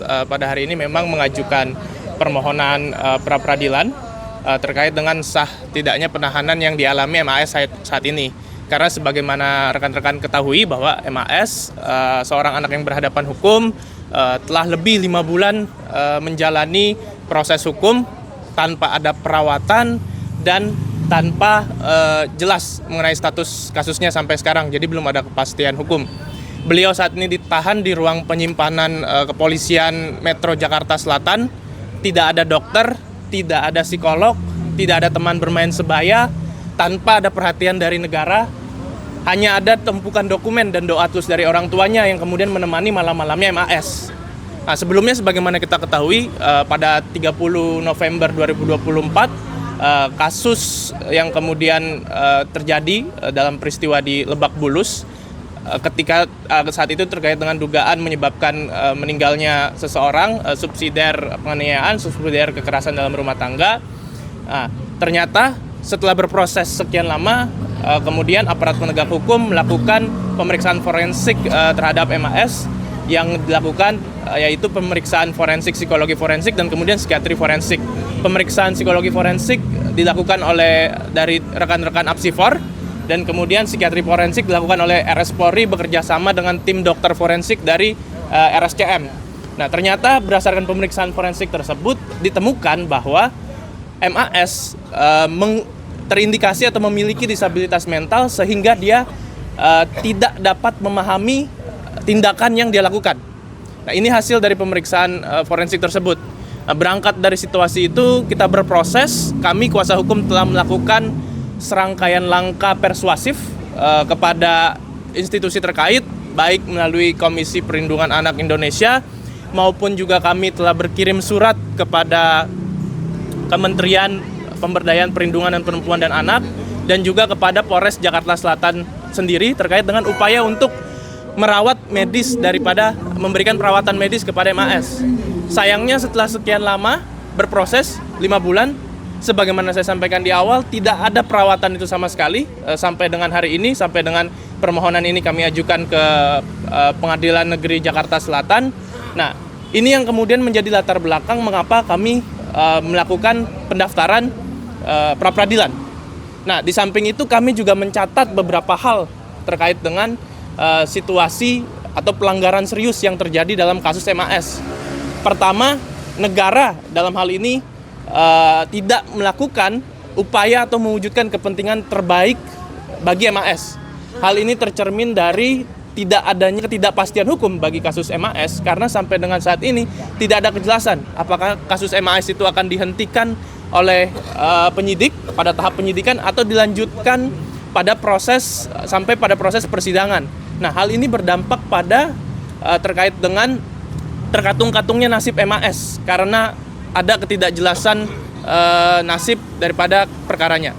Pada hari ini memang mengajukan permohonan pra-peradilan terkait dengan sah tidaknya penahanan yang dialami MAS saat ini. Karena sebagaimana rekan-rekan ketahui bahwa MAS, seorang anak yang berhadapan hukum, telah lebih 5 bulan menjalani proses hukum tanpa ada perawatan dan tanpa jelas mengenai status kasusnya sampai sekarang. Jadi belum ada kepastian hukum. Beliau saat ini ditahan di ruang penyimpanan kepolisian Metro Jakarta Selatan. Tidak ada dokter, tidak ada psikolog, tidak ada teman bermain sebaya, tanpa ada perhatian dari negara. Hanya ada tumpukan dokumen dan doa tulus dari orang tuanya yang kemudian menemani malam-malamnya MAS. Nah, sebelumnya sebagaimana kita ketahui, pada 30 November 2024, kasus yang kemudian terjadi dalam peristiwa di Lebak Bulus, ketika saat itu terkait dengan dugaan menyebabkan meninggalnya seseorang, subsidiar penganiayaan, subsidiar kekerasan dalam rumah tangga. Nah, ternyata setelah berproses sekian lama, kemudian aparat penegak hukum melakukan pemeriksaan forensik terhadap MAS yang dilakukan yaitu pemeriksaan forensik, psikologi forensik, dan kemudian psikiatri forensik. Pemeriksaan psikologi forensik dilakukan oleh dari rekan-rekan Apsifor, dan kemudian psikiatri forensik dilakukan oleh RS Polri bekerja sama dengan tim dokter forensik dari RSCM. Nah, ternyata berdasarkan pemeriksaan forensik tersebut ditemukan bahwa MAS terindikasi atau memiliki disabilitas mental sehingga dia tidak dapat memahami tindakan yang dia lakukan. Nah, ini hasil dari pemeriksaan forensik tersebut. Nah, berangkat dari situasi itu, kita berproses, kami kuasa hukum telah melakukan serangkaian langkah persuasif kepada institusi terkait, baik melalui Komisi Perlindungan Anak Indonesia maupun juga kami telah berkirim surat kepada Kementerian Pemberdayaan Perlindungan dan Perempuan dan Anak dan juga kepada Polres Jakarta Selatan sendiri terkait dengan upaya untuk merawat medis daripada memberikan perawatan medis kepada MAS. Sayangnya setelah sekian lama berproses 5 bulan, sebagaimana saya sampaikan di awal, tidak ada perawatan itu sama sekali sampai dengan hari ini, sampai dengan permohonan ini kami ajukan ke Pengadilan Negeri Jakarta Selatan. Nah, ini yang kemudian menjadi latar belakang mengapa kami melakukan pendaftaran pra-peradilan. Nah, di samping itu kami juga mencatat beberapa hal terkait dengan situasi atau pelanggaran serius yang terjadi dalam kasus MAS. Pertama, negara dalam hal ini tidak melakukan upaya atau mewujudkan kepentingan terbaik bagi MAS. Hal ini tercermin dari tidak adanya ketidakpastian hukum bagi kasus MAS karena sampai dengan saat ini tidak ada kejelasan apakah kasus MAS itu akan dihentikan oleh penyidik pada tahap penyidikan atau dilanjutkan pada proses sampai pada proses persidangan. Nah, hal ini berdampak pada terkait dengan terkatung-katungnya nasib MAS karena ada ketidakjelasan nasib daripada perkaranya.